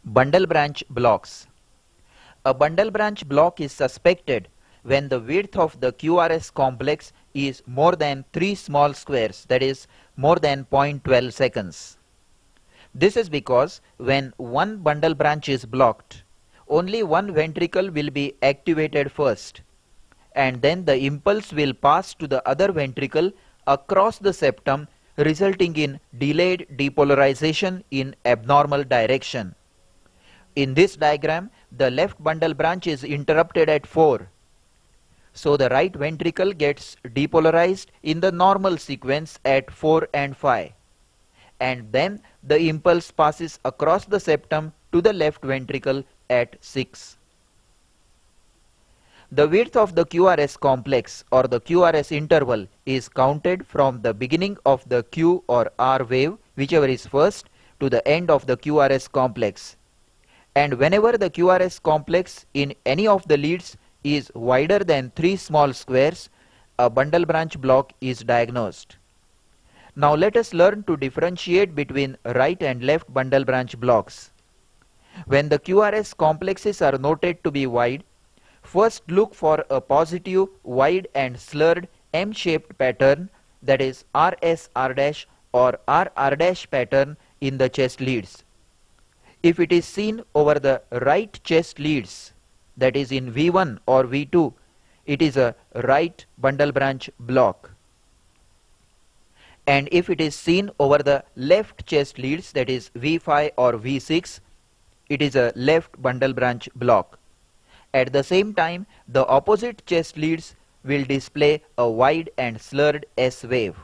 Bundle branch blocks. A bundle branch block is suspected when the width of the QRS complex is more than 3 small squares, that is more than 0.12 seconds. This is because when one bundle branch is blocked, only one ventricle will be activated first, and then the impulse will pass to the other ventricle across the septum, resulting in delayed depolarization in abnormal direction. In this diagram, the left bundle branch is interrupted at 4. So the right ventricle gets depolarized in the normal sequence at 4 and 5. And then the impulse passes across the septum to the left ventricle at 6. The width of the QRS complex or the QRS interval is counted from the beginning of the Q or R wave, whichever is first, to the end of the QRS complex. And whenever the QRS complex in any of the leads is wider than 3 small squares, a bundle branch block is diagnosed. Now let us learn to differentiate between right and left bundle branch blocks. When the QRS complexes are noted to be wide, first look for a positive, wide and slurred M-shaped pattern, that is RSR' or RR' pattern in the chest leads. If it is seen over the right chest leads, that is in V1 or V2, it is a right bundle branch block. And if it is seen over the left chest leads, that is V5 or V6, it is a left bundle branch block. At the same time, the opposite chest leads will display a wide and slurred S wave.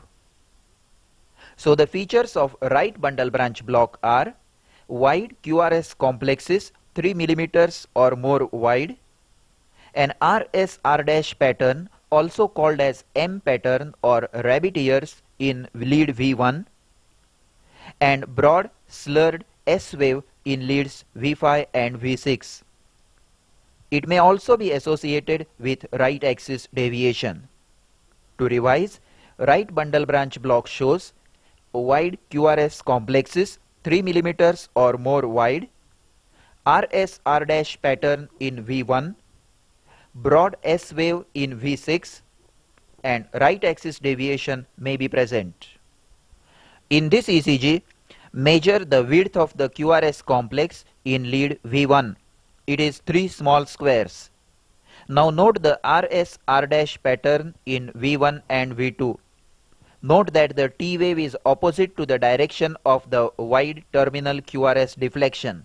So the features of right bundle branch block are wide QRS complexes 3 mm or more wide, an RSR' pattern also called as M pattern or rabbit ears in lead V1, and broad slurred S wave in leads V5 and V6. It may also be associated with right axis deviation. To revise, right bundle branch block shows wide QRS complexes 3 mm or more wide, RSR' pattern in V1, broad S wave in V6, and right axis deviation may be present. In this ECG, measure the width of the QRS complex in lead V1. It is 3 small squares. Now note the RSR' pattern in V1 and V2. Note that the T wave is opposite to the direction of the wide terminal QRS deflection.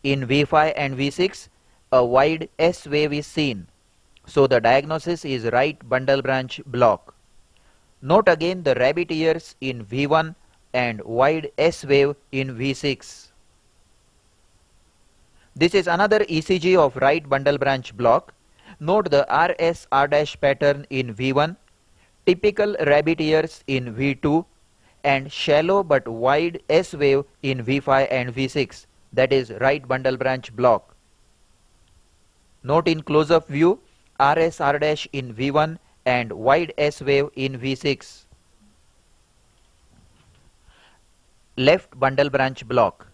In V5 and V6, a wide S wave is seen. So the diagnosis is right bundle branch block. Note again the rabbit ears in V1 and wide S wave in V6. This is another ECG of right bundle branch block. Note the RSR' pattern in V1, typical rabbit ears in V2, and shallow but wide S wave in V5 and V6, that is right bundle branch block. Note in close-up view RSR' in V1 and wide S wave in V6. Left bundle branch block.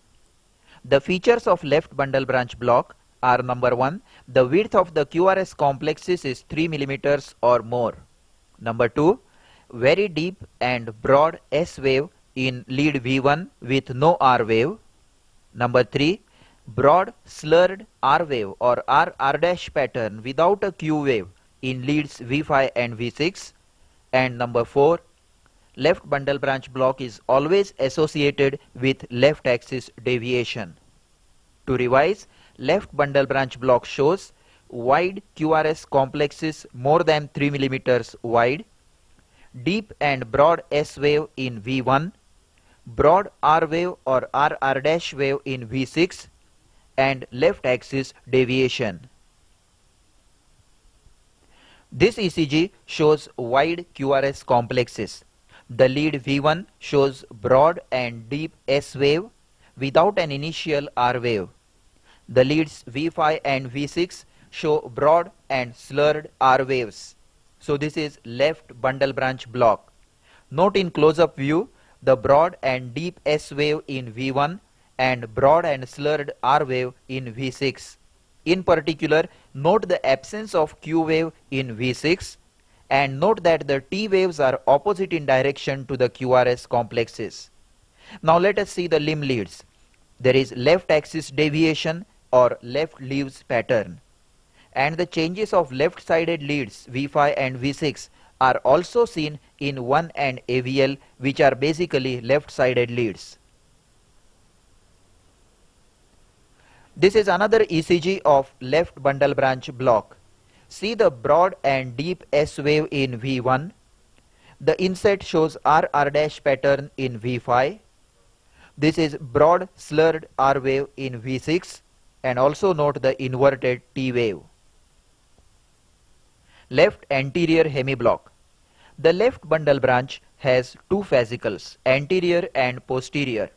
The features of left bundle branch block are: number 1, the width of the QRS complexes is 3 mm or more. Number 2, very deep and broad S wave in lead V1 with no R wave. Number 3, broad slurred R wave or RR' pattern without a Q wave in leads V5 and V6. And number 4, left bundle branch block is always associated with left axis deviation. To revise, left bundle branch block shows wide QRS complexes more than 3 mm wide, deep and broad S wave in V1, broad R wave or RR' wave in V6, and left axis deviation. This ECG shows wide QRS complexes. The lead V1 shows broad and deep S wave without an initial R wave. The leads V5 and V6 show broad and slurred R waves. So this is left bundle branch block. Note in close-up view the broad and deep S wave in V1 and broad and slurred R wave in V6. In particular, note the absence of Q wave in V6 and note that the T waves are opposite in direction to the QRS complexes. Now let us see the limb leads. There is left axis deviation or left leaves pattern, and the changes of left sided leads V5 and V6 are also seen in 1 and AVL, which are basically left sided leads. This is another ECG of left bundle branch block. See the broad and deep S wave in V1. The inset shows R dash pattern in V5. This is broad slurred R wave in V6, and also note the inverted T wave. Left anterior hemiblock. The left bundle branch has two fascicles, anterior and posterior.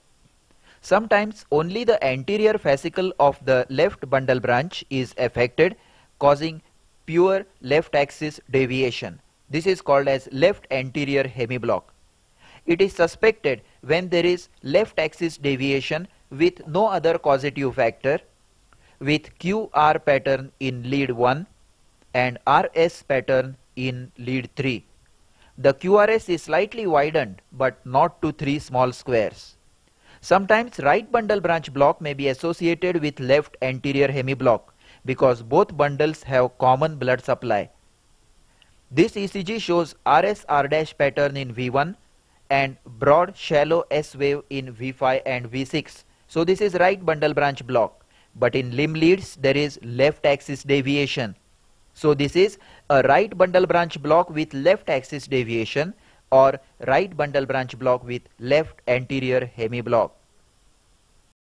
Sometimes only the anterior fascicle of the left bundle branch is affected, causing pure left axis deviation. This is called as left anterior hemiblock. It is suspected when there is left axis deviation with no other causative factor, with QR pattern in lead 1 and RS pattern in lead 3. The QRS is slightly widened but not to 3 small squares. Sometimes right bundle branch block may be associated with left anterior hemiblock because both bundles have common blood supply. This ECG shows RS R dash pattern in V1 and broad shallow S wave in V5 and V6. So this is right bundle branch block, but in limb leads there is left axis deviation. So this is a right bundle branch block with left axis deviation or right bundle branch block with left anterior hemiblock.